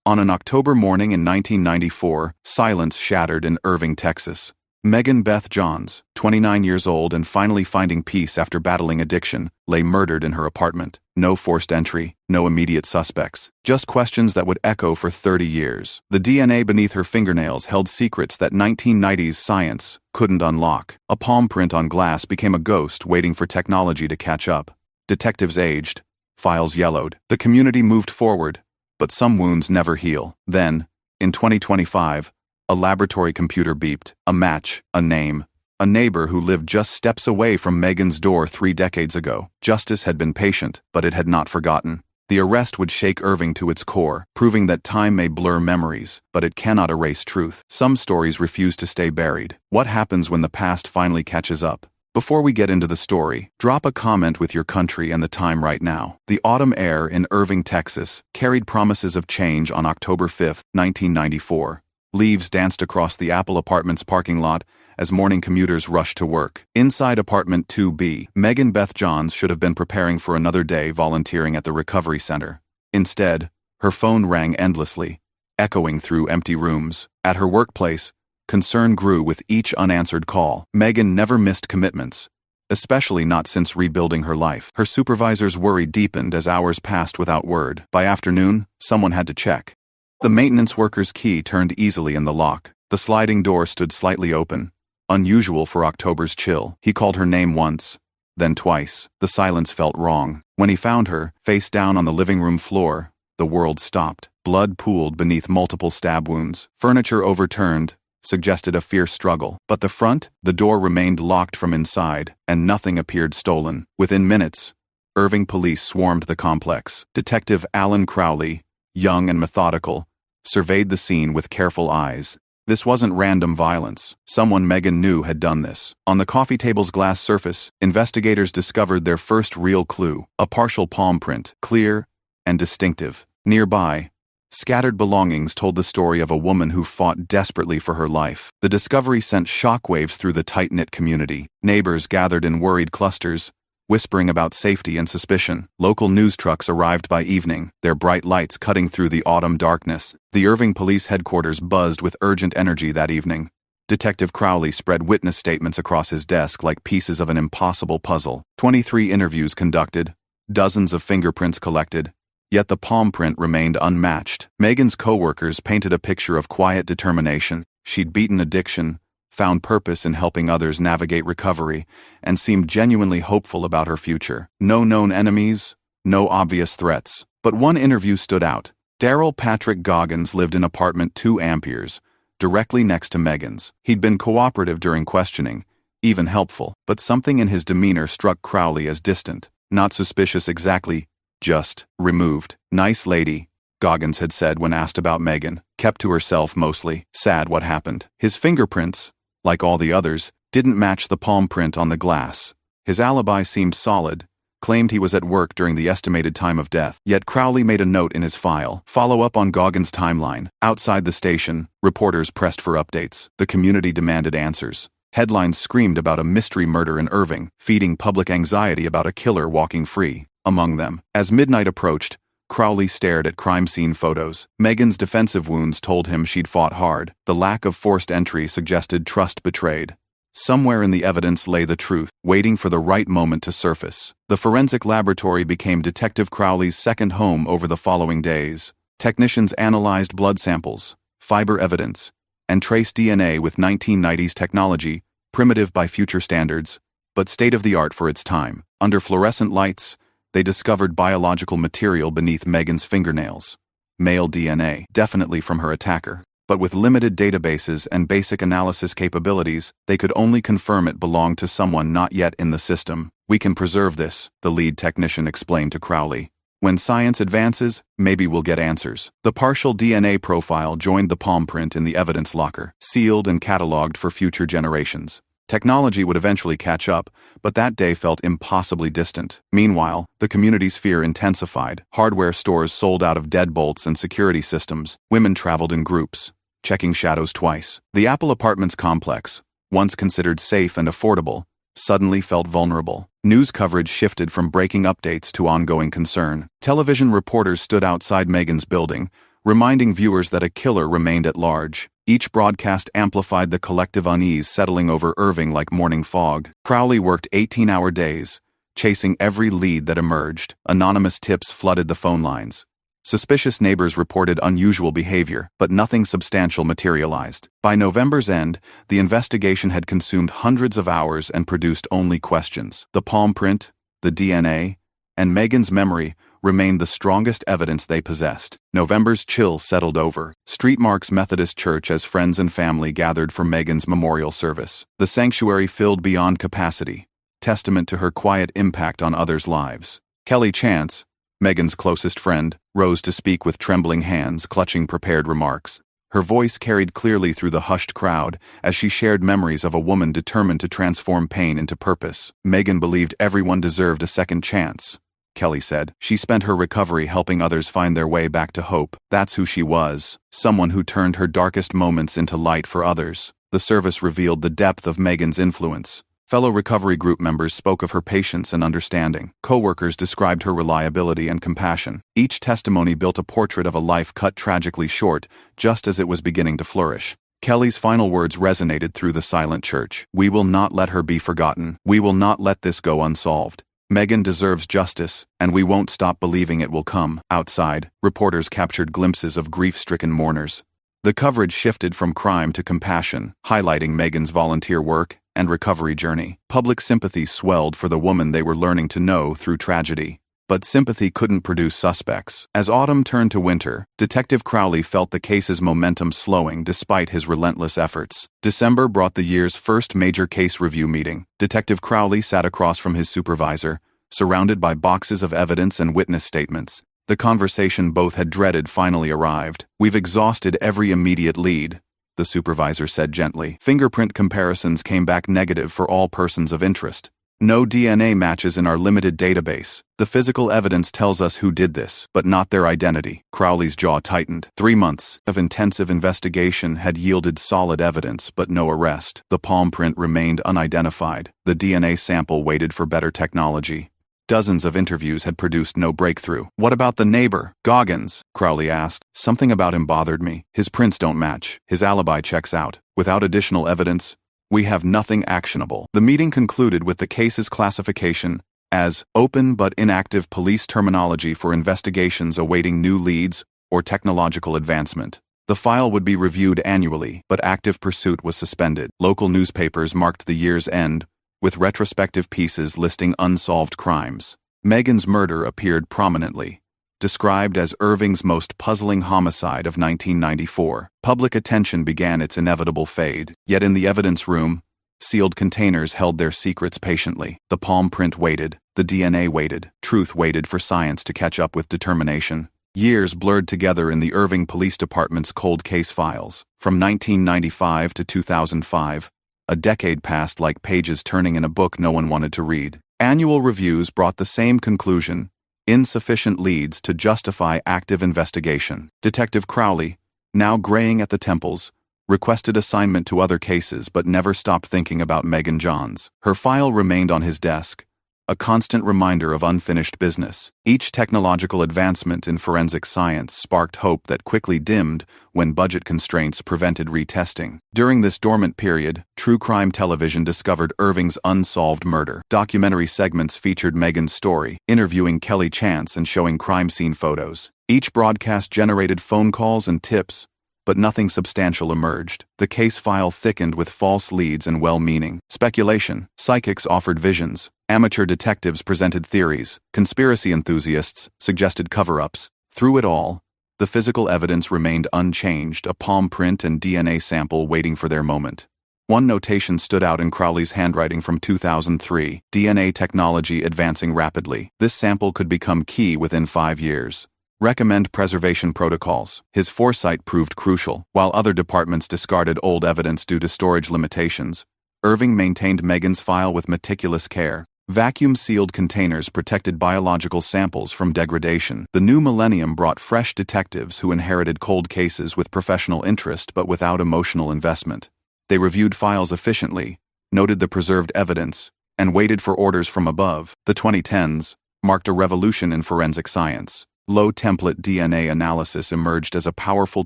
On an October morning in 1994, silence shattered in Irving, Texas. Megan Beth Johns, 29 years old and finally finding peace after battling addiction, lay murdered in her apartment. No forced entry, no immediate suspects, just questions that would echo for 30 years. The DNA beneath her fingernails held secrets that 1990s science couldn't unlock. A palm print on glass became a ghost waiting for technology to catch up. Detectives aged, files yellowed. The community moved forward, but some wounds never heal. Then, in 2025, a laboratory computer beeped. A match, a name. A neighbor who lived just steps away from Megan's door 3 decades ago. Justice had been patient, but it had not forgotten. The arrest would shake Irving to its core, proving that time may blur memories, but it cannot erase truth. Some stories refuse to stay buried. What happens when the past finally catches up? Before we get into the story, drop a comment with your country and the time right now. The autumn air in Irving, Texas, carried promises of change on October 5, 1994. Leaves danced across the Apple Apartments parking lot as morning commuters rushed to work. Inside apartment 2B, Megan Beth Johns should have been preparing for another day volunteering at the recovery center. Instead, her phone rang endlessly, echoing through empty rooms. At her workplace, concern grew with each unanswered call. Megan never missed commitments, especially not since rebuilding her life. Her supervisor's worry deepened as hours passed without word. By afternoon, someone had to check. The maintenance worker's key turned easily in the lock. The sliding door stood slightly open, unusual for October's chill. He called her name once, then twice. The silence felt wrong. When he found her, face down on the living room floor, the world stopped. Blood pooled beneath multiple stab wounds. Furniture overturned suggested a fierce struggle. But the door remained locked from inside, and nothing appeared stolen. Within minutes, Irving police swarmed the complex. Detective Alan Crowley, young and methodical, surveyed the scene with careful eyes. This wasn't random violence. Someone Megan knew had done this. On the coffee table's glass surface, investigators discovered their first real clue, a partial palm print, clear and distinctive. Nearby, scattered belongings told the story of a woman who fought desperately for her life. The discovery sent shockwaves through the tight-knit community. Neighbors gathered in worried clusters, whispering about safety and suspicion. Local news trucks arrived by evening, their bright lights cutting through the autumn darkness. The Irving Police Headquarters buzzed with urgent energy that evening. Detective Crowley spread witness statements across his desk like pieces of an impossible puzzle. 23 interviews conducted, dozens of fingerprints collected, yet the palm print remained unmatched. Megan's co-workers painted a picture of quiet determination. She'd beaten addiction, found purpose in helping others navigate recovery, and seemed genuinely hopeful about her future. No known enemies, no obvious threats. But one interview stood out. Daryl Patrick Goggins lived in apartment 2 Amperes, directly next to Megan's. He'd been cooperative during questioning, even helpful, but something in his demeanor struck Crowley as distant. Not suspicious exactly, just removed. Nice lady, Goggins had said when asked about Megan. Kept to herself mostly. Sad what happened. His fingerprints, like all the others, didn't match the palm print on the glass. His alibi seemed solid, claimed he was at work during the estimated time of death. Yet Crowley made a note in his file. Follow up on Goggins' timeline. Outside the station, reporters pressed for updates. The community demanded answers. Headlines screamed about a mystery murder in Irving, feeding public anxiety about a killer walking free among them. As midnight approached, Crowley stared at crime scene photos. Megan's defensive wounds told him she'd fought hard. The lack of forced entry suggested trust betrayed. Somewhere in the evidence lay the truth, waiting for the right moment to surface. The forensic laboratory became Detective Crowley's second home over the following days. Technicians analyzed blood samples, fiber evidence, and traced DNA with 1990s technology, primitive by future standards, but state-of-the-art for its time. Under fluorescent lights, they discovered biological material beneath Megan's fingernails. Male DNA, definitely from her attacker. But with limited databases and basic analysis capabilities, they could only confirm it belonged to someone not yet in the system. We can preserve this, the lead technician explained to Crowley. When science advances, maybe we'll get answers. The partial DNA profile joined the palm print in the evidence locker, sealed and cataloged for future generations. Technology would eventually catch up, but that day felt impossibly distant. Meanwhile, the community's fear intensified. Hardware stores sold out of deadbolts and security systems. Women traveled in groups, checking shadows twice. The Apple Apartments complex, once considered safe and affordable, suddenly felt vulnerable. News coverage shifted from breaking updates to ongoing concern. Television reporters stood outside Megan's building, reminding viewers that a killer remained at large. Each broadcast amplified the collective unease settling over Irving like morning fog. Crowley worked 18-hour days, chasing every lead that emerged. Anonymous tips flooded the phone lines. Suspicious neighbors reported unusual behavior, but nothing substantial materialized. By November's end, the investigation had consumed hundreds of hours and produced only questions. The palm print, the DNA, and Megan's memory remained the strongest evidence they possessed. November's chill settled over Street Marks Methodist Church as friends and family gathered for Megan's memorial service. The sanctuary filled beyond capacity, testament to her quiet impact on others' lives. Kelly Chance, Megan's closest friend, rose to speak with trembling hands, clutching prepared remarks. Her voice carried clearly through the hushed crowd as she shared memories of a woman determined to transform pain into purpose. Megan believed everyone deserved a second chance, Kelly said. She spent her recovery helping others find their way back to hope. That's who she was, someone who turned her darkest moments into light for others. The service revealed the depth of Megan's influence. Fellow recovery group members spoke of her patience and understanding. Co-workers described her reliability and compassion. Each testimony built a portrait of a life cut tragically short, just as it was beginning to flourish. Kelly's final words resonated through the silent church. We will not let her be forgotten. We will not let this go unsolved. Megan deserves justice, and we won't stop believing it will come. Outside, reporters captured glimpses of grief-stricken mourners. The coverage shifted from crime to compassion, highlighting Megan's volunteer work and recovery journey. Public sympathy swelled for the woman they were learning to know through tragedy. But sympathy couldn't produce suspects. As autumn turned to winter, Detective Crowley felt the case's momentum slowing despite his relentless efforts. December brought the year's first major case review meeting. Detective Crowley sat across from his supervisor, surrounded by boxes of evidence and witness statements. The conversation both had dreaded finally arrived. We've exhausted every immediate lead, the supervisor said gently. Fingerprint comparisons came back negative for all persons of interest. No DNA matches in our limited database. The physical evidence tells us who did this, but not their identity. Crowley's jaw tightened. 3 months of intensive investigation had yielded solid evidence, but no arrest. The palm print remained unidentified. The DNA sample waited for better technology. Dozens of interviews had produced no breakthrough. What about the neighbor, Goggins? Crowley asked. Something about him bothered me. His prints don't match. His alibi checks out. Without additional evidence, we have nothing actionable. The meeting concluded with the case's classification as open but inactive police terminology for investigations awaiting new leads or technological advancement. The file would be reviewed annually, but active pursuit was suspended. Local newspapers marked the year's end with retrospective pieces listing unsolved crimes. Megan's murder appeared prominently, described as Irving's most puzzling homicide of 1994. Public attention began its inevitable fade, yet in the evidence room, sealed containers held their secrets patiently. The palm print waited, the DNA waited, truth waited for science to catch up with determination. Years blurred together in the Irving Police Department's cold case files. From 1995 to 2005, a decade passed like pages turning in a book no one wanted to read. Annual reviews brought the same conclusion: insufficient leads to justify active investigation. Detective Crowley, now graying at the temples, requested assignment to other cases but never stopped thinking about Megan Johns. Her file remained on his desk, a constant reminder of unfinished business. Each technological advancement in forensic science sparked hope that quickly dimmed when budget constraints prevented retesting. During this dormant period, true crime television discovered Irving's unsolved murder. Documentary segments featured Megan's story, interviewing Kelly Chance and showing crime scene photos. Each broadcast generated phone calls and tips, but nothing substantial emerged. The case file thickened with false leads and well-meaning speculation. Psychics offered visions. Amateur detectives presented theories. Conspiracy enthusiasts suggested cover-ups. Through it all, the physical evidence remained unchanged, a palm print and DNA sample waiting for their moment. One notation stood out in Crowley's handwriting from 2003, DNA technology advancing rapidly. This sample could become key within 5 years. Recommend preservation protocols. His foresight proved crucial. While other departments discarded old evidence due to storage limitations, Irving maintained Megan's file with meticulous care. Vacuum-sealed containers protected biological samples from degradation. The new millennium brought fresh detectives who inherited cold cases with professional interest but without emotional investment. They reviewed files efficiently, noted the preserved evidence, and waited for orders from above. The 2010s marked a revolution in forensic science. Low-template DNA analysis emerged as a powerful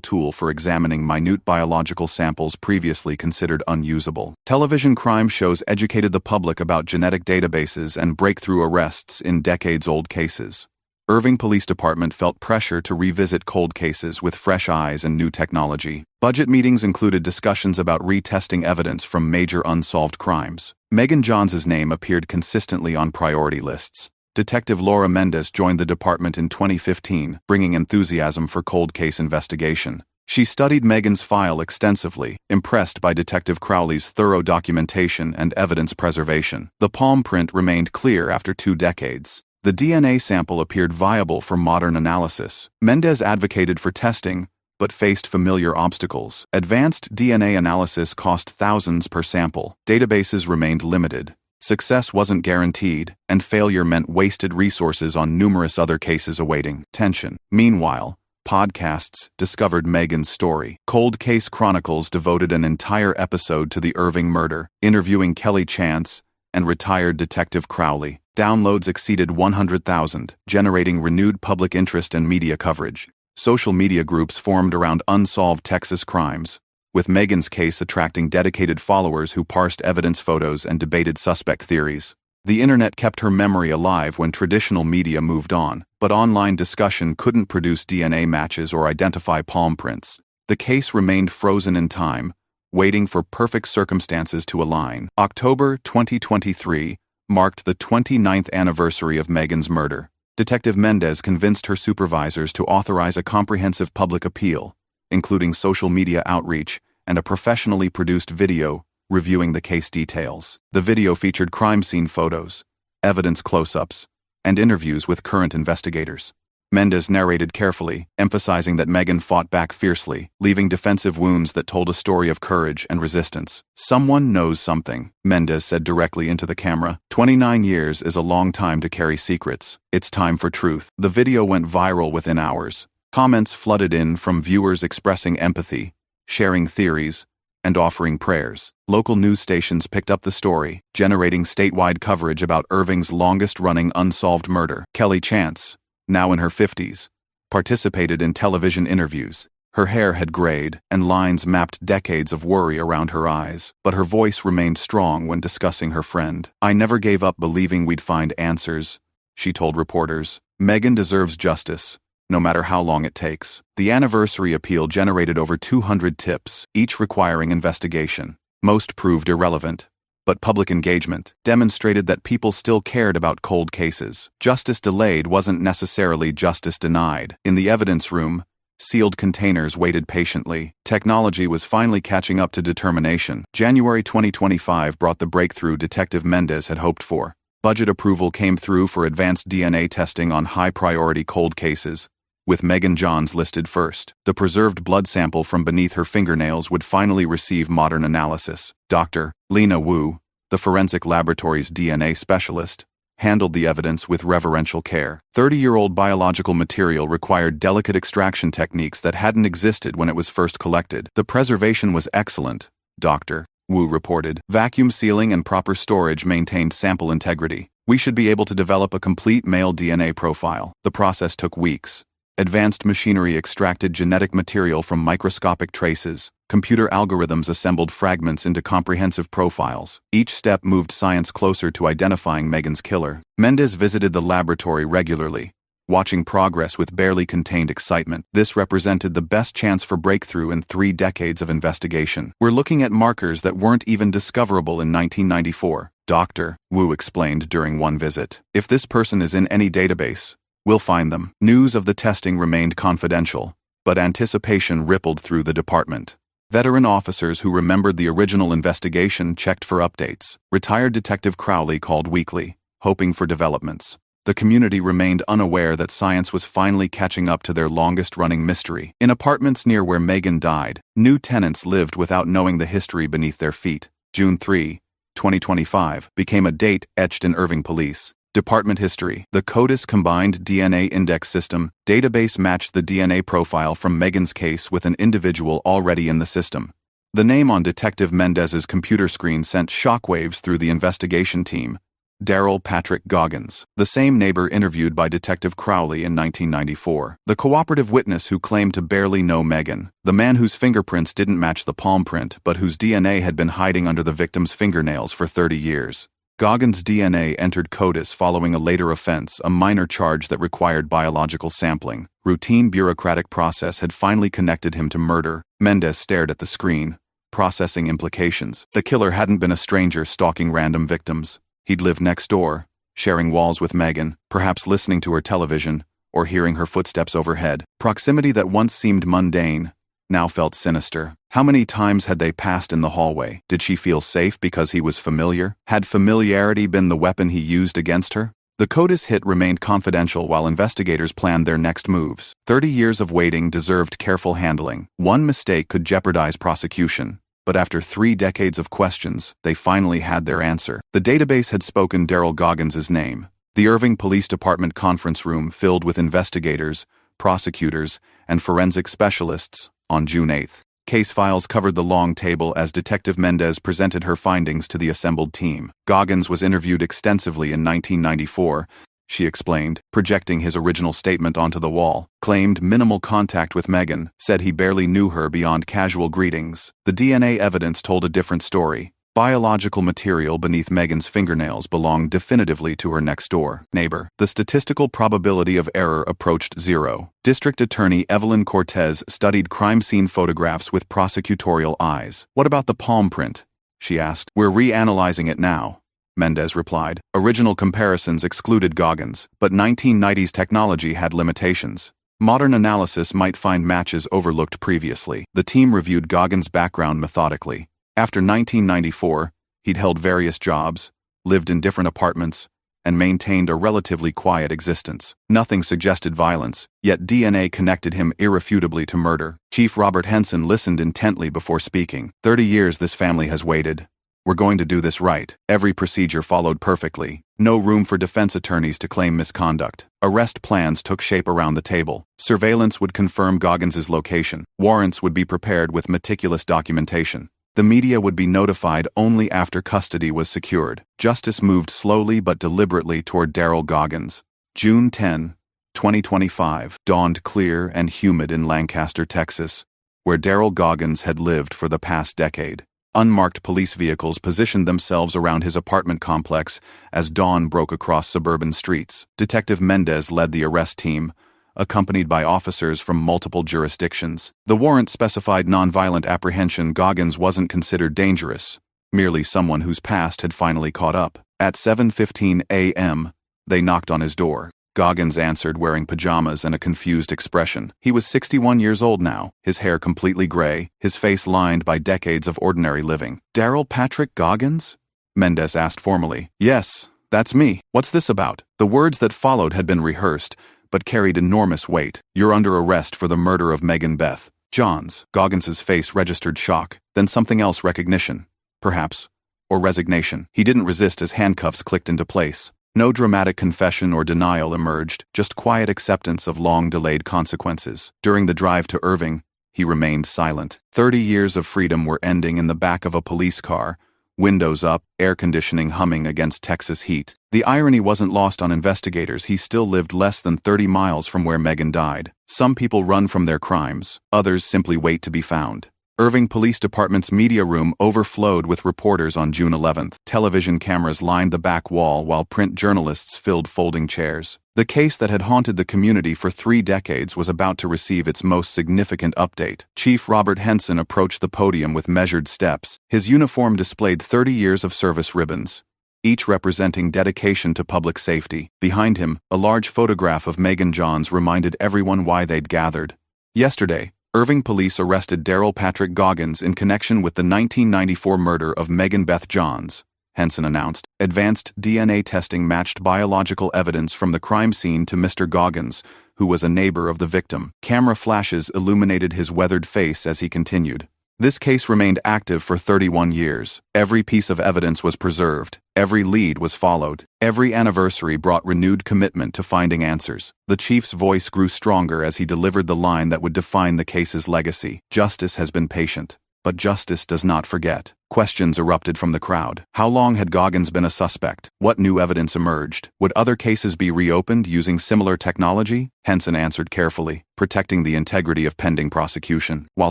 tool for examining minute biological samples previously considered unusable. Television crime shows educated the public about genetic databases and breakthrough arrests in decades-old cases. Irving Police Department felt pressure to revisit cold cases with fresh eyes and new technology. Budget meetings included discussions about retesting evidence from major unsolved crimes. Megan Johns' name appeared consistently on priority lists. Detective Laura Mendez joined the department in 2015, bringing enthusiasm for cold case investigation. She studied Megan's file extensively, impressed by Detective Crowley's thorough documentation and evidence preservation. The palm print remained clear after 2 decades. The DNA sample appeared viable for modern analysis. Mendez advocated for testing, but faced familiar obstacles. Advanced DNA analysis cost thousands per sample. Databases remained limited. Success wasn't guaranteed, and failure meant wasted resources on numerous other cases awaiting attention. Meanwhile, podcasts discovered Megan's story. Cold Case Chronicles devoted an entire episode to the Irving murder, interviewing Kelly Chance and retired Detective Crowley. Downloads exceeded 100,000, generating renewed public interest and media coverage. Social media groups formed around unsolved Texas crimes, with Megan's case attracting dedicated followers who parsed evidence photos and debated suspect theories. The internet kept her memory alive when traditional media moved on, but online discussion couldn't produce DNA matches or identify palm prints. The case remained frozen in time, waiting for perfect circumstances to align. October 2023 marked the 29th anniversary of Megan's murder. Detective Mendez convinced her supervisors to authorize a comprehensive public appeal, including social media outreach and a professionally produced video reviewing the case details. The video featured crime scene photos, evidence close-ups, and interviews with current investigators. Mendez narrated carefully, emphasizing that Megan fought back fiercely, leaving defensive wounds that told a story of courage and resistance. "Someone knows something," Mendez said directly into the camera. 29 years is a long time to carry secrets. It's time for truth. The video went viral within hours. Comments flooded in from viewers expressing empathy, sharing theories, and offering prayers. Local news stations picked up the story, generating statewide coverage about Irving's longest-running unsolved murder. Kelly Chance, now in her 50s, participated in television interviews. Her hair had grayed, and lines mapped decades of worry around her eyes, but her voice remained strong when discussing her friend. "I never gave up believing we'd find answers," she told reporters. "Megan deserves justice, no matter how long it takes." The anniversary appeal generated over 200 tips, each requiring investigation. Most proved irrelevant, but public engagement demonstrated that people still cared about cold cases. Justice delayed wasn't necessarily justice denied. In the evidence room, sealed containers waited patiently. Technology was finally catching up to determination. January 2025 brought the breakthrough Detective Mendez had hoped for. Budget approval came through for advanced DNA testing on high-priority cold cases, with Megan Johns listed first. The preserved blood sample from beneath her fingernails would finally receive modern analysis. Dr. Lena Wu, the forensic laboratory's DNA specialist, handled the evidence with reverential care. 30-year-old biological material required delicate extraction techniques that hadn't existed when it was first collected. "The preservation was excellent," Dr. Wu reported. "Vacuum sealing and proper storage maintained sample integrity. We should be able to develop a complete male DNA profile." The process took weeks. Advanced machinery extracted genetic material from microscopic traces. Computer algorithms assembled fragments into comprehensive profiles. Each step moved science closer to identifying Megan's killer. Mendez visited the laboratory regularly, watching progress with barely contained excitement. This represented the best chance for breakthrough in 3 decades of investigation. "We're looking at markers that weren't even discoverable in 1994, Dr. Wu explained during one visit. "If this person is in any database, we'll find them." News of the testing remained confidential, but anticipation rippled through the department. Veteran officers who remembered the original investigation checked for updates. Retired Detective Crowley called weekly, hoping for developments. The community remained unaware that science was finally catching up to their longest-running mystery. In apartments near where Megan died, new tenants lived without knowing the history beneath their feet. June 3, 2025, became a date etched in Irving Police Department history. The CODIS Combined DNA Index System database matched the DNA profile from Megan's case with an individual already in the system. The name on Detective Mendez's computer screen sent shockwaves through the investigation team, Daryl Patrick Goggins, the same neighbor interviewed by Detective Crowley in 1994. The cooperative witness who claimed to barely know Megan. The man whose fingerprints didn't match the palm print but whose DNA had been hiding under the victim's fingernails for 30 years. Goggins' DNA entered CODIS following a later offense, a minor charge that required biological sampling. Routine bureaucratic process had finally connected him to murder. Mendez stared at the screen, processing implications. The killer hadn't been a stranger stalking random victims. He'd lived next door, sharing walls with Megan, perhaps listening to her television, or hearing her footsteps overhead. Proximity that once seemed mundane now felt sinister. How many times had they passed in the hallway? Did she feel safe because he was familiar? Had familiarity been the weapon he used against her? The CODIS hit remained confidential while investigators planned their next moves. 30 years of waiting deserved careful handling. One mistake could jeopardize prosecution. But after 3 decades of questions, they finally had their answer. The database had spoken Daryl Goggins' name. The Irving Police Department conference room filled with investigators, prosecutors, and forensic specialists on June 8th. Case files covered the long table as Detective Mendez presented her findings to the assembled team. Goggins was interviewed extensively in 1994, she explained, projecting his original statement onto the wall. Claimed minimal contact with Megan, said he barely knew her beyond casual greetings. The DNA evidence told a different story. Biological material beneath Megan's fingernails belonged definitively to her next-door neighbor. The statistical probability of error approached 0. District Attorney Evelyn Cortez studied crime scene photographs with prosecutorial eyes. "What about the palm print?" she asked. "We're reanalyzing it now," Mendez replied. Original comparisons excluded Goggins, but 1990s technology had limitations. Modern analysis might find matches overlooked previously. The team reviewed Goggins' background methodically. After 1994, he'd held various jobs, lived in different apartments, and maintained a relatively quiet existence. Nothing suggested violence, yet DNA connected him irrefutably to murder. Chief Robert Henson listened intently before speaking. 30 years this family has waited. We're going to do this right. Every procedure followed perfectly. No room for defense attorneys to claim misconduct. Arrest plans took shape around the table. Surveillance would confirm Goggins' location. Warrants would be prepared with meticulous documentation. The media would be notified only after custody was secured. Justice moved slowly but deliberately toward Daryl Goggins. June 10, 2025, dawned clear and humid in Lancaster, Texas, where Daryl Goggins had lived for the past decade. Unmarked police vehicles positioned themselves around his apartment complex as dawn broke across suburban streets. Detective Mendez led the arrest team, accompanied by officers from multiple jurisdictions. The warrant specified nonviolent apprehension. Goggins wasn't considered dangerous, merely someone whose past had finally caught up. At 7:15 a.m., they knocked on his door. Goggins answered wearing pajamas and a confused expression. He was 61 years old now, his hair completely gray, his face lined by decades of ordinary living. "Daryl Patrick Goggins?" Mendez asked formally. "Yes, that's me. What's this about?" The words that followed had been rehearsed, but carried enormous weight. "You're under arrest for the murder of Megan Beth Johns." Goggins's face registered shock, then something else, recognition, perhaps, or resignation. He didn't resist as handcuffs clicked into place. No dramatic confession or denial emerged, just quiet acceptance of long-delayed consequences. During the drive to Irving, he remained silent. 30 years of freedom were ending in the back of a police car, windows up, air conditioning humming against Texas heat. The irony wasn't lost on investigators. He still lived less than 30 miles from where Megan died. Some people run from their crimes, others simply wait to be found. Irving Police Department's media room overflowed with reporters on June 11th. Television cameras lined the back wall while print journalists filled folding chairs. The case that had haunted the community for 3 decades was about to receive its most significant update. Chief Robert Henson approached the podium with measured steps. His uniform displayed 30 years of service ribbons, each representing dedication to public safety. Behind him, a large photograph of Megan Johns reminded everyone why they'd gathered. Yesterday, Irving police arrested Daryl Patrick Goggins in connection with the 1994 murder of Megan Beth Johns, Henson announced. Advanced DNA testing matched biological evidence from the crime scene to Mr. Goggins, who was a neighbor of the victim. Camera flashes illuminated his weathered face as he continued. This case remained active for 31 years. Every piece of evidence was preserved. Every lead was followed. Every anniversary brought renewed commitment to finding answers. The chief's voice grew stronger as he delivered the line that would define the case's legacy. Justice has been patient, But justice does not forget. Questions erupted from the crowd. How long had Goggins been a suspect? What new evidence emerged? Would other cases be reopened using similar technology? Henson answered carefully, protecting the integrity of pending prosecution. While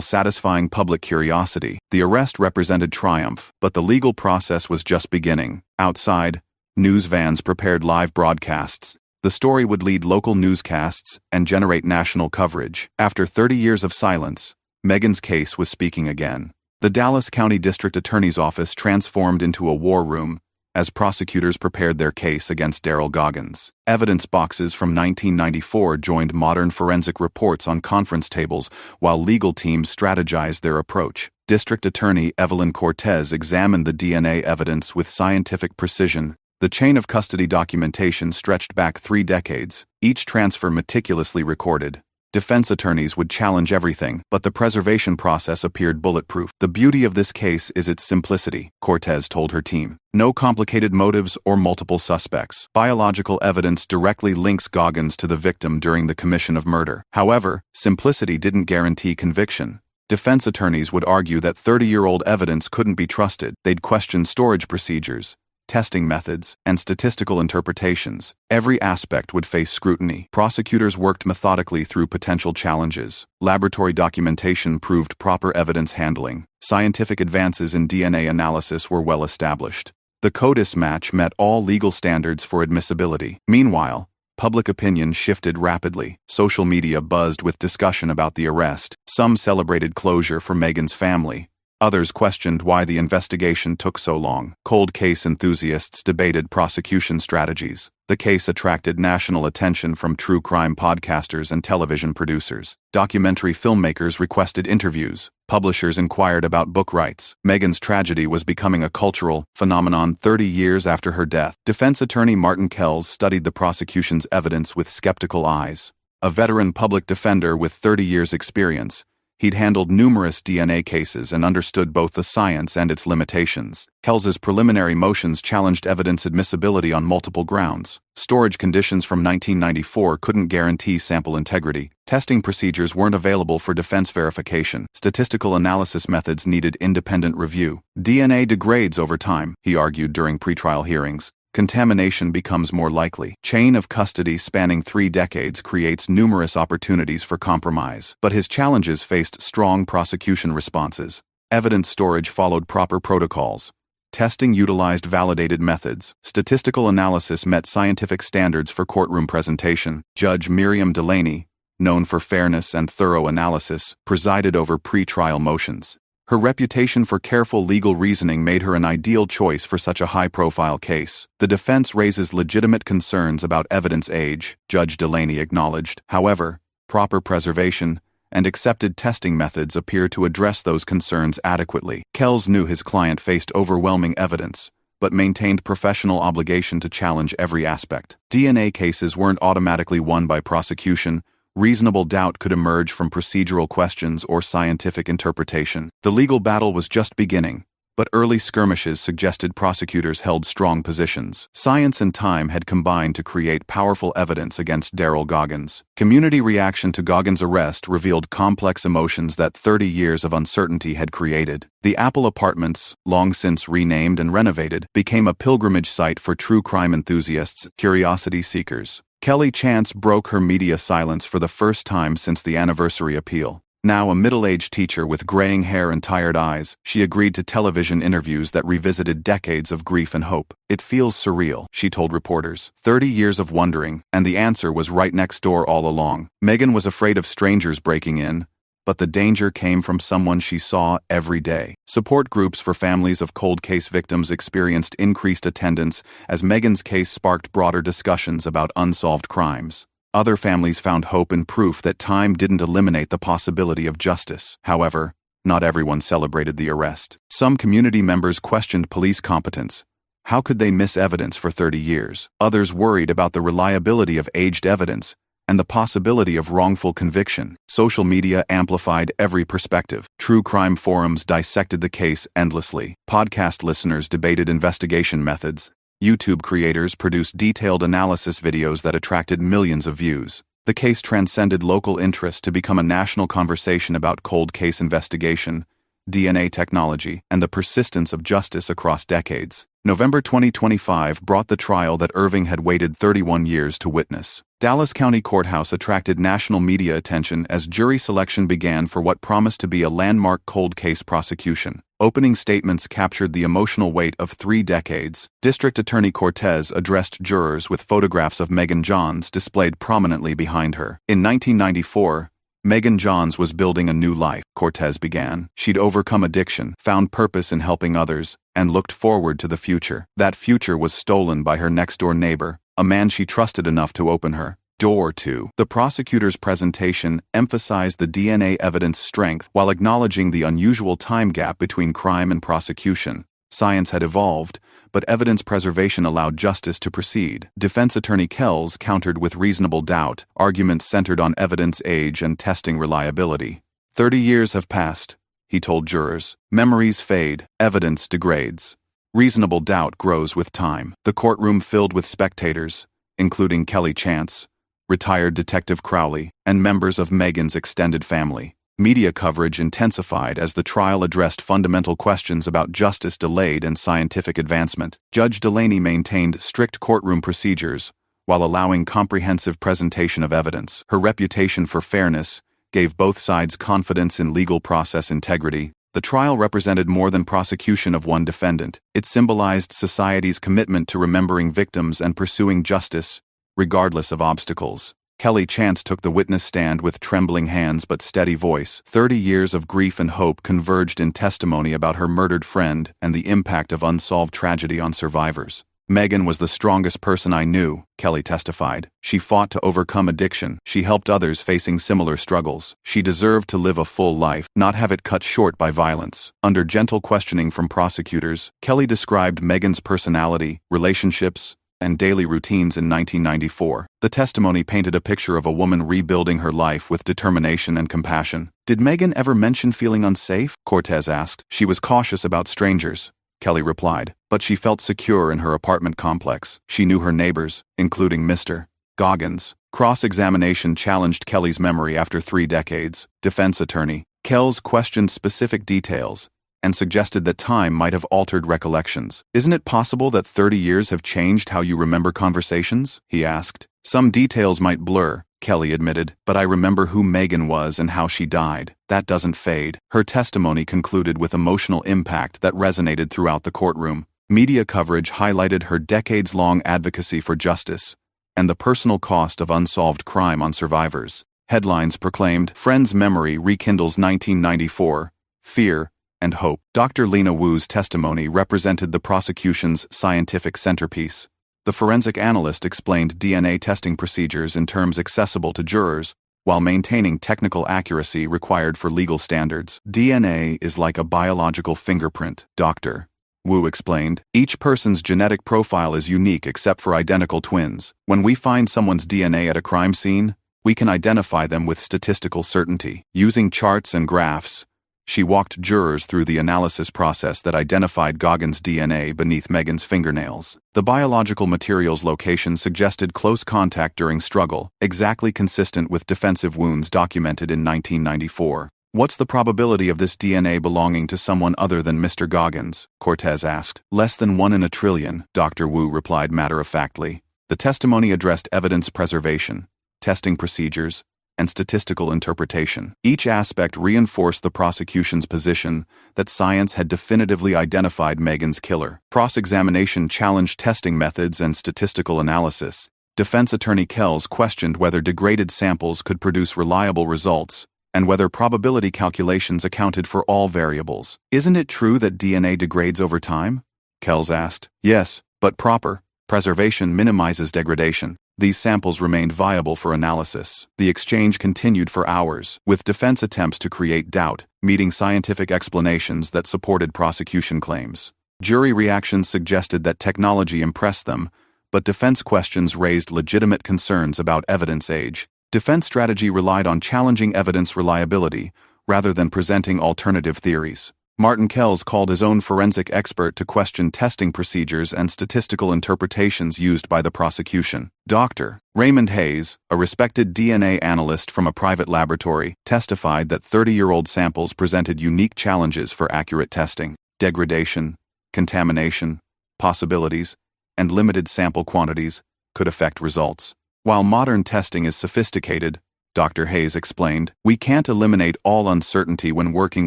satisfying public curiosity, the arrest represented triumph, but the legal process was just beginning. Outside, news vans prepared live broadcasts. The story would lead local newscasts and generate national coverage. After 30 years of silence, Megan's case was speaking again. The Dallas County District Attorney's Office transformed into a war room as prosecutors prepared their case against Daryl Goggins. Evidence boxes from 1994 joined modern forensic reports on conference tables while legal teams strategized their approach. District Attorney Evelyn Cortez examined the DNA evidence with scientific precision. The chain of custody documentation stretched back 3 decades, each transfer meticulously recorded. Defense attorneys would challenge everything, but the preservation process appeared bulletproof. The beauty of this case is its simplicity, Cortez told her team. No complicated motives or multiple suspects. Biological evidence directly links Goggins to the victim during the commission of murder. However, simplicity didn't guarantee conviction. Defense attorneys would argue that 30-year-old evidence couldn't be trusted. They'd question storage procedures, testing methods, and statistical interpretations. Every aspect would face scrutiny. Prosecutors worked methodically through potential challenges. Laboratory documentation proved proper evidence handling. Scientific advances in DNA analysis were well established. The CODIS match met all legal standards for admissibility. Meanwhile, public opinion shifted rapidly. Social media buzzed with discussion about the arrest. Some celebrated closure for Megan's family. Others questioned why the investigation took so long. Cold case enthusiasts debated prosecution strategies. The case attracted national attention from true crime podcasters and television producers. Documentary filmmakers requested interviews. Publishers inquired about book rights. Megan's tragedy was becoming a cultural phenomenon 30 years after her death. Defense attorney Martin Kells studied the prosecution's evidence with skeptical eyes. A veteran public defender with 30 years' experience, he'd handled numerous DNA cases and understood both the science and its limitations. Kells's preliminary motions challenged evidence admissibility on multiple grounds. Storage conditions from 1994 couldn't guarantee sample integrity. Testing procedures weren't available for defense verification. Statistical analysis methods needed independent review. DNA degrades over time, he argued during pretrial hearings. Contamination becomes more likely. Chain of custody spanning 3 decades creates numerous opportunities for compromise. But his challenges faced strong prosecution responses. Evidence storage followed proper protocols. Testing utilized validated methods. Statistical analysis met scientific standards for courtroom presentation. Judge Miriam Delaney, known for fairness and thorough analysis, presided over pre-trial motions. Her reputation for careful legal reasoning made her an ideal choice for such a high-profile case. The defense raises legitimate concerns about evidence age, Judge Delaney acknowledged. However, proper preservation and accepted testing methods appear to address those concerns adequately. Kells knew his client faced overwhelming evidence, but maintained professional obligation to challenge every aspect. DNA cases weren't automatically won by prosecution. Reasonable doubt could emerge from procedural questions or scientific interpretation. The legal battle was just beginning, but early skirmishes suggested prosecutors held strong positions. Science and time had combined to create powerful evidence against Daryl Goggins. Community reaction to Goggins' arrest revealed complex emotions that 30 years of uncertainty had created. The Apple Apartments, long since renamed and renovated, became a pilgrimage site for true crime enthusiasts, curiosity seekers. Kelly Chance broke her media silence for the first time since the anniversary appeal. Now a middle-aged teacher with graying hair and tired eyes, she agreed to television interviews that revisited decades of grief and hope. "It feels surreal," she told reporters. 30 years of wondering, and the answer was right next door all along. Megan was afraid of strangers breaking in, but the danger came from someone she saw every day. Support groups for families of cold case victims experienced increased attendance as Megan's case sparked broader discussions about unsolved crimes. Other families found hope in proof that time didn't eliminate the possibility of justice. However, not everyone celebrated the arrest. Some community members questioned police competence. How could they miss evidence for 30 years? Others worried about the reliability of aged evidence and the possibility of wrongful conviction. Social media amplified every perspective. True crime forums dissected the case endlessly. Podcast listeners debated investigation methods. YouTube creators produced detailed analysis videos that attracted millions of views. The case transcended local interest to become a national conversation about cold case investigation DNA technology, and the persistence of justice across decades. November 2025 brought the trial that Irving had waited 31 years to witness. Dallas County Courthouse attracted national media attention as jury selection began for what promised to be a landmark cold case prosecution. Opening statements captured the emotional weight of 3 decades. District Attorney Cortez addressed jurors with photographs of Megan Johns displayed prominently behind her. In 1994, Megan Johns was building a new life, Cortez began. She'd overcome addiction, found purpose in helping others, and looked forward to the future. That future was stolen by her next-door neighbor, a man she trusted enough to open her door to. The prosecutor's presentation emphasized the DNA evidence strength while acknowledging the unusual time gap between crime and prosecution. Science had evolved, but evidence preservation allowed justice to proceed. Defense attorney Kells countered with reasonable doubt, arguments centered on evidence age and testing reliability. 30 years have passed, he told jurors. Memories fade, evidence degrades. Reasonable doubt grows with time. The courtroom filled with spectators, including Kelly Chance, retired Detective Crowley, and members of Megan's extended family. Media coverage intensified as the trial addressed fundamental questions about justice delayed and scientific advancement. Judge Delaney maintained strict courtroom procedures while allowing comprehensive presentation of evidence. Her reputation for fairness gave both sides confidence in legal process integrity. The trial represented more than prosecution of one defendant. It symbolized society's commitment to remembering victims and pursuing justice, regardless of obstacles. Kelly Chance took the witness stand with trembling hands but steady voice. 30 years of grief and hope converged in testimony about her murdered friend and the impact of unsolved tragedy on survivors. Megan was the strongest person I knew, Kelly testified. She fought to overcome addiction. She helped others facing similar struggles. She deserved to live a full life, not have it cut short by violence. Under gentle questioning from prosecutors, Kelly described Megan's personality, relationships, and daily routines in 1994. The testimony painted a picture of a woman rebuilding her life with determination and compassion. Did Megan ever mention feeling unsafe? Cortez asked. She was cautious about strangers, Kelly replied, but she felt secure in her apartment complex. She knew her neighbors, including Mr. Goggins. Cross-examination challenged Kelly's memory after 3 decades. Defense attorney Kells questioned specific details and suggested that time might have altered recollections. Isn't it possible that 30 years have changed how you remember conversations? He asked. Some details might blur, Kelly admitted, but I remember who Megan was and how she died. That doesn't fade. Her testimony concluded with emotional impact that resonated throughout the courtroom. Media coverage highlighted her decades-long advocacy for justice and the personal cost of unsolved crime on survivors. Headlines proclaimed, "Friend's memory rekindles 1994, fear, and hope." Dr. Lena Wu's testimony represented the prosecution's scientific centerpiece. The forensic analyst explained DNA testing procedures in terms accessible to jurors, while maintaining technical accuracy required for legal standards. DNA is like a biological fingerprint, Dr. Wu explained. Each person's genetic profile is unique except for identical twins. When we find someone's DNA at a crime scene, we can identify them with statistical certainty. Using charts and graphs, she walked jurors through the analysis process that identified Goggins' DNA beneath Megan's fingernails. The biological material's location suggested close contact during struggle, exactly consistent with defensive wounds documented in 1994. What's the probability of this DNA belonging to someone other than Mr. Goggins? Cortez asked. Less than 1 in a trillion, Dr. Wu replied matter-of-factly. The testimony addressed evidence preservation, testing procedures, and statistical interpretation. Each aspect reinforced the prosecution's position that science had definitively identified Megan's killer. Cross-examination challenged testing methods and statistical analysis. Defense attorney Kells questioned whether degraded samples could produce reliable results, and whether probability calculations accounted for all variables. Isn't it true that DNA degrades over time? Kells asked. Yes, but proper preservation minimizes degradation. These samples remained viable for analysis. The exchange continued for hours, with defense attempts to create doubt, meeting scientific explanations that supported prosecution claims. Jury reactions suggested that technology impressed them, but defense questions raised legitimate concerns about evidence age. Defense strategy relied on challenging evidence reliability rather than presenting alternative theories. Martin Kells called his own forensic expert to question testing procedures and statistical interpretations used by the prosecution. Dr. Raymond Hayes, a respected DNA analyst from a private laboratory, testified that 30-year-old samples presented unique challenges for accurate testing. Degradation, contamination, possibilities, and limited sample quantities could affect results. While modern testing is sophisticated, Dr. Hayes explained, we can't eliminate all uncertainty when working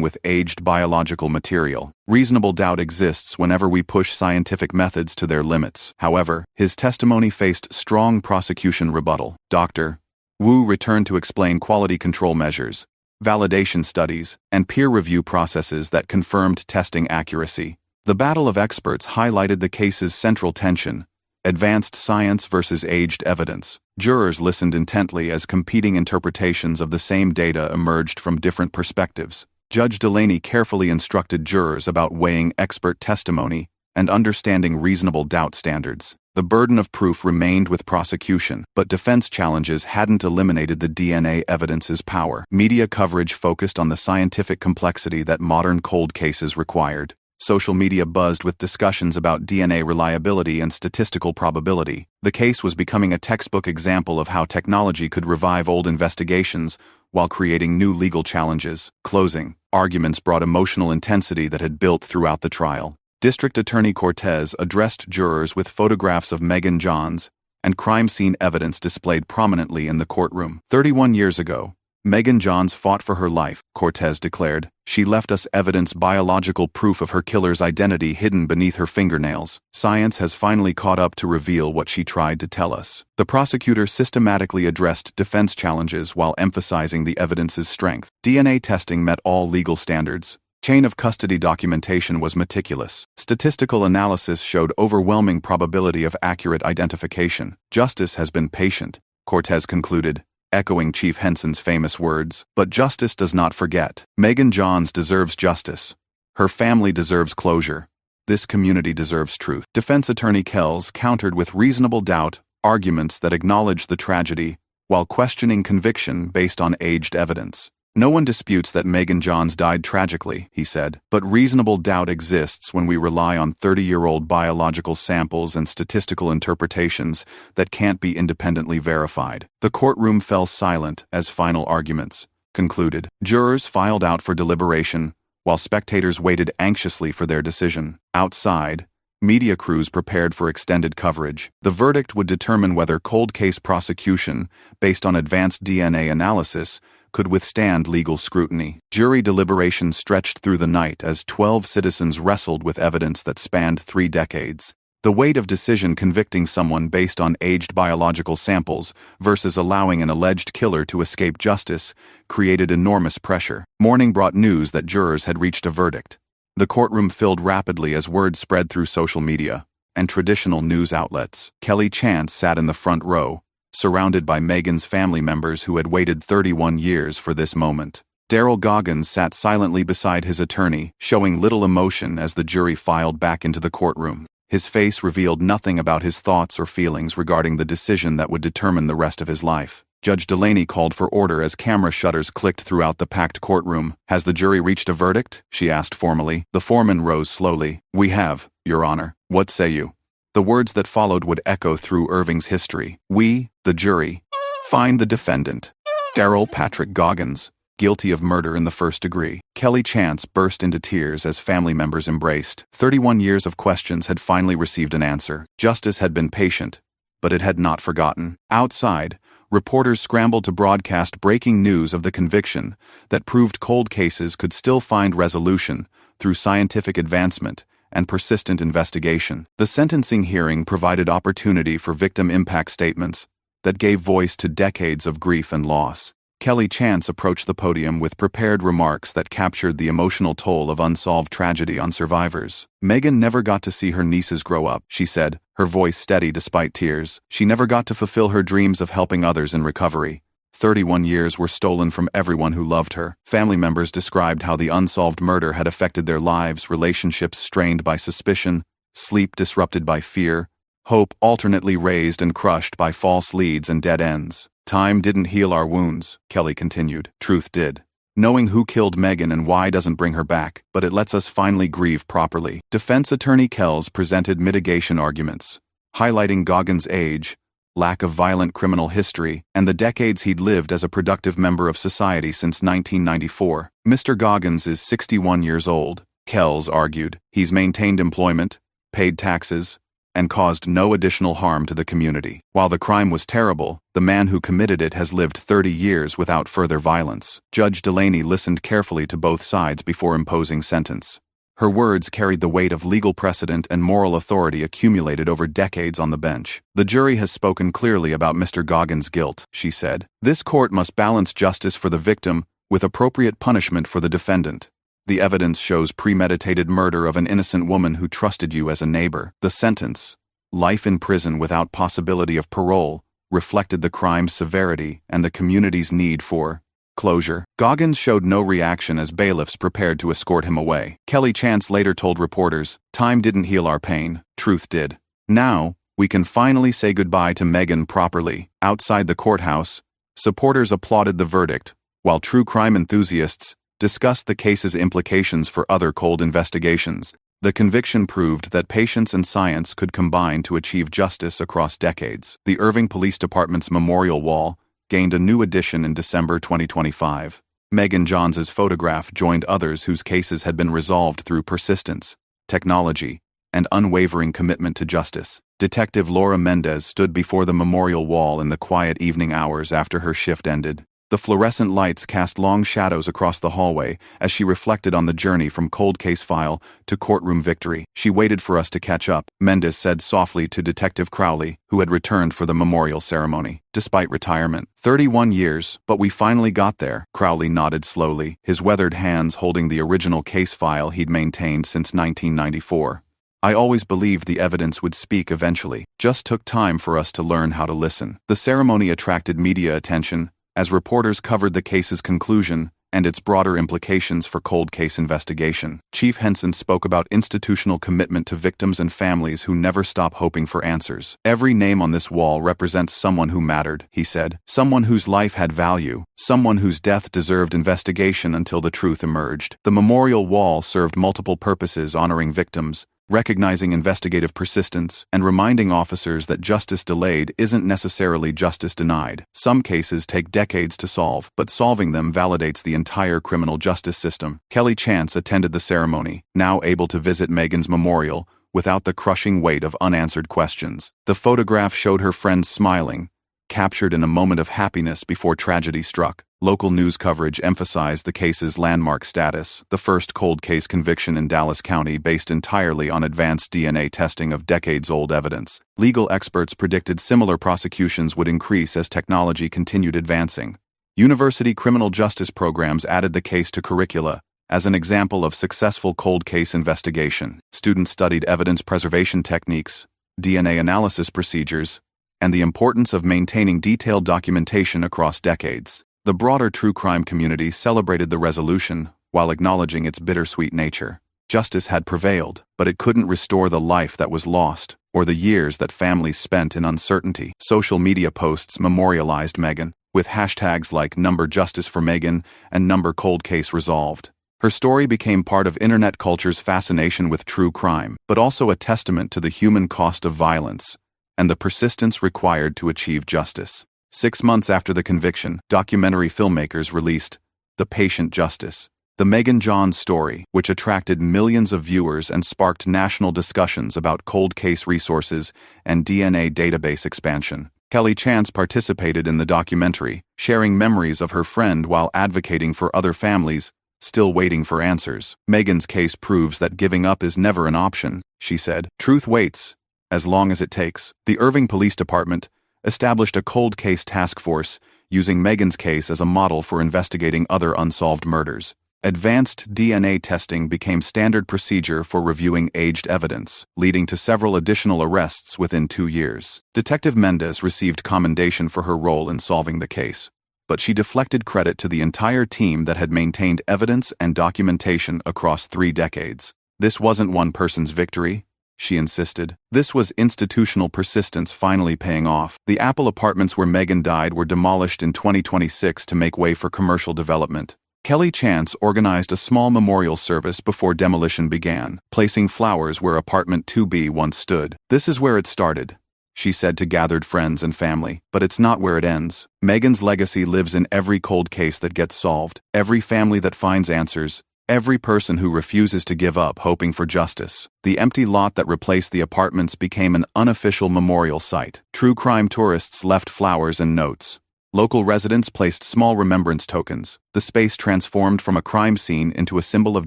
with aged biological material. Reasonable doubt exists whenever we push scientific methods to their limits. However, his testimony faced strong prosecution rebuttal. Dr. Wu returned to explain quality control measures, validation studies, and peer review processes that confirmed testing accuracy. The battle of experts highlighted the case's central tension: advanced science versus aged evidence. Jurors listened intently as competing interpretations of the same data emerged from different perspectives. Judge Delaney carefully instructed jurors about weighing expert testimony and understanding reasonable doubt standards. The burden of proof remained with prosecution, but defense challenges hadn't eliminated the DNA evidence's power. Media coverage focused on the scientific complexity that modern cold cases required. Social media buzzed with discussions about DNA reliability and statistical probability. The case was becoming a textbook example of how technology could revive old investigations while creating new legal challenges. Closing arguments brought emotional intensity that had built throughout the trial. District Attorney Cortez addressed jurors with photographs of Megan Johns and crime scene evidence displayed prominently in the courtroom. 31 years ago, Megan Johns fought for her life, Cortez declared. She left us evidence, biological proof of her killer's identity hidden beneath her fingernails. Science has finally caught up to reveal what she tried to tell us. The prosecutor systematically addressed defense challenges while emphasizing the evidence's strength. DNA testing met all legal standards. Chain of custody documentation was meticulous. Statistical analysis showed overwhelming probability of accurate identification. Justice has been patient, Cortez concluded, echoing Chief Henson's famous words. But justice does not forget. Megan Johns deserves justice. Her family deserves closure. This community deserves truth. Defense Attorney Kells countered with reasonable doubt arguments that acknowledge the tragedy while questioning conviction based on aged evidence. No one disputes that Megan Johns died tragically, he said, but reasonable doubt exists when we rely on 30-year-old biological samples and statistical interpretations that can't be independently verified. The courtroom fell silent as final arguments concluded. Jurors filed out for deliberation, while spectators waited anxiously for their decision. Outside, media crews prepared for extended coverage. The verdict would determine whether cold case prosecution, based on advanced DNA analysis, could withstand legal scrutiny. Jury deliberations stretched through the night as 12 citizens wrestled with evidence that spanned 3 decades. The weight of decision convicting someone based on aged biological samples versus allowing an alleged killer to escape justice created enormous pressure. Morning brought news that jurors had reached a verdict. The courtroom filled rapidly as word spread through social media and traditional news outlets. Kelly Chance sat in the front row, surrounded by Megan's family members who had waited 31 years for this moment. Daryl Goggins sat silently beside his attorney, showing little emotion as the jury filed back into the courtroom. His face revealed nothing about his thoughts or feelings regarding the decision that would determine the rest of his life. Judge Delaney called for order as camera shutters clicked throughout the packed courtroom. Has the jury reached a verdict? She asked formally. The foreman rose slowly. We have, Your Honor. What say you? The words that followed would echo through Irving's history. We, the jury, find the defendant, Daryl Patrick Goggins, guilty of murder in the first degree. Kelly Chance burst into tears as family members embraced. 31 years of questions had finally received an answer. Justice had been patient, but it had not forgotten. Outside, reporters scrambled to broadcast breaking news of the conviction that proved cold cases could still find resolution through scientific advancement and persistent investigation. The sentencing hearing provided opportunity for victim impact statements that gave voice to decades of grief and loss. Kelly Chance approached the podium with prepared remarks that captured the emotional toll of unsolved tragedy on survivors. Megan never got to see her nieces grow up, she said, her voice steady despite tears. She never got to fulfill her dreams of helping others in recovery. 31 years were stolen from everyone who loved her. Family members described how the unsolved murder had affected their lives, relationships strained by suspicion, sleep disrupted by fear, hope alternately raised and crushed by false leads and dead ends. Time didn't heal our wounds, Kelly continued. Truth did. Knowing who killed Megan and why doesn't bring her back, but it lets us finally grieve properly. Defense attorney Kells presented mitigation arguments, highlighting Goggins' age, lack of violent criminal history, and the decades he'd lived as a productive member of society since 1994. Mr. Goggins is 61 years old, Kells argued. He's maintained employment, paid taxes, and caused no additional harm to the community. While the crime was terrible, the man who committed it has lived 30 years without further violence. Judge Delaney listened carefully to both sides before imposing sentence. Her words carried the weight of legal precedent and moral authority accumulated over decades on the bench. The jury has spoken clearly about Mr. Goggins' guilt, she said. This court must balance justice for the victim with appropriate punishment for the defendant. The evidence shows premeditated murder of an innocent woman who trusted you as a neighbor. The sentence, life in prison without possibility of parole, reflected the crime's severity and the community's need for closure. Goggins showed no reaction as bailiffs prepared to escort him away. Kelly Chance later told reporters, "Time didn't heal our pain, truth did. Now, we can finally say goodbye to Megan properly." Outside the courthouse, supporters applauded the verdict, while true crime enthusiasts discussed the case's implications for other cold investigations. The conviction proved that patience and science could combine to achieve justice across decades. The Irving Police Department's memorial wall gained a new addition in December 2025. Megan Johns' photograph joined others whose cases had been resolved through persistence, technology, and unwavering commitment to justice. Detective Laura Mendez stood before the memorial wall in the quiet evening hours after her shift ended. The fluorescent lights cast long shadows across the hallway as she reflected on the journey from cold case file to courtroom victory. "She waited for us to catch up," Mendez said softly to Detective Crowley, who had returned for the memorial ceremony. "Despite retirement, 31 years, but we finally got there." Crowley nodded slowly, his weathered hands holding the original case file he'd maintained since 1994. "I always believed the evidence would speak eventually. Just took time for us to learn how to listen." The ceremony attracted media attention as reporters covered the case's conclusion and its broader implications for cold case investigation. Chief Henson spoke about institutional commitment to victims and families who never stop hoping for answers. "Every name on this wall represents someone who mattered," he said. "Someone whose life had value, someone whose death deserved investigation until the truth emerged." The memorial wall served multiple purposes, honoring victims, recognizing investigative persistence, and reminding officers that justice delayed isn't necessarily justice denied. Some cases take decades to solve, but solving them validates the entire criminal justice system. Kelly Chance attended the ceremony, now able to visit Megan's memorial without the crushing weight of unanswered questions. The photograph showed her friends smiling, captured in a moment of happiness before tragedy struck. Local news coverage emphasized the case's landmark status, the first cold case conviction in Dallas County based entirely on advanced DNA testing of decades-old evidence. Legal experts predicted similar prosecutions would increase as technology continued advancing. University criminal justice programs added the case to curricula as an example of successful cold case investigation. Students studied evidence preservation techniques, DNA analysis procedures, and the importance of maintaining detailed documentation across decades. The broader true crime community celebrated the resolution while acknowledging its bittersweet nature. Justice had prevailed, but it couldn't restore the life that was lost or the years that families spent in uncertainty. Social media posts memorialized Megan, with hashtags like #JusticeForMegan and #ColdCaseResolved. Her story became part of internet culture's fascination with true crime, but also a testament to the human cost of violence and the persistence required to achieve justice. 6 months after the conviction, documentary filmmakers released The Patient Justice, the Megan Johns story, which attracted millions of viewers and sparked national discussions about cold case resources and DNA database expansion. Kelly Chance participated in the documentary, sharing memories of her friend while advocating for other families still waiting for answers. "Megan's case proves that giving up is never an option," she said. "Truth waits, as long as it takes." The Irving Police Department established a cold case task force using Megan's case as a model for investigating other unsolved murders. Advanced DNA testing became standard procedure for reviewing aged evidence, leading to several additional arrests within 2 years. Detective Mendez received commendation for her role in solving the case, but she deflected credit to the entire team that had maintained evidence and documentation across 3 decades. "This wasn't one person's victory," she insisted. "This was institutional persistence finally paying off." The Apple apartments where Megan died were demolished in 2026 to make way for commercial development. Kelly Chance organized a small memorial service before demolition began, placing flowers where apartment 2B once stood. "This is where it started," she said to gathered friends and family, "but it's not where it ends." Megan's legacy lives in every cold case that gets solved, every family that finds answers, every person who refuses to give up hoping for justice. The empty lot that replaced the apartments became an unofficial memorial site. True crime tourists left flowers and notes. Local residents placed small remembrance tokens. The space transformed from a crime scene into a symbol of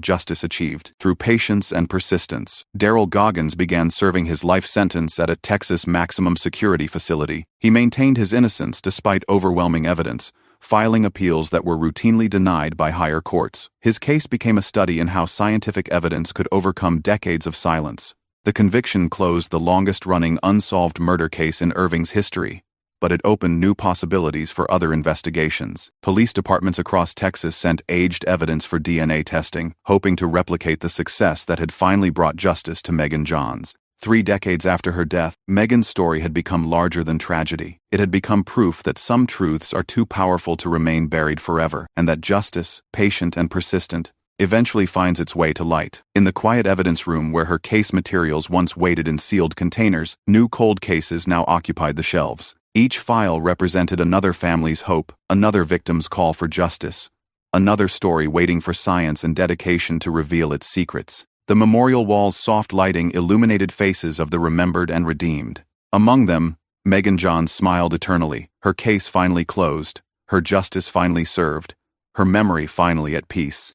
justice achieved through patience and persistence. Daryl Goggins began serving his life sentence at a Texas maximum security facility. He maintained his innocence despite overwhelming evidence, filing appeals that were routinely denied by higher courts. His case became a study in how scientific evidence could overcome decades of silence. The conviction closed the longest-running unsolved murder case in Irving's history, but it opened new possibilities for other investigations. Police departments across Texas sent aged evidence for DNA testing, hoping to replicate the success that had finally brought justice to Megan Johns. 3 decades after her death, Megan's story had become larger than tragedy. It had become proof that some truths are too powerful to remain buried forever, and that justice, patient and persistent, eventually finds its way to light. In the quiet evidence room where her case materials once waited in sealed containers, new cold cases now occupied the shelves. Each file represented another family's hope, another victim's call for justice, another story waiting for science and dedication to reveal its secrets. The memorial wall's soft lighting illuminated faces of the remembered and redeemed. Among them, Megan Johns smiled eternally, her case finally closed, her justice finally served, her memory finally at peace.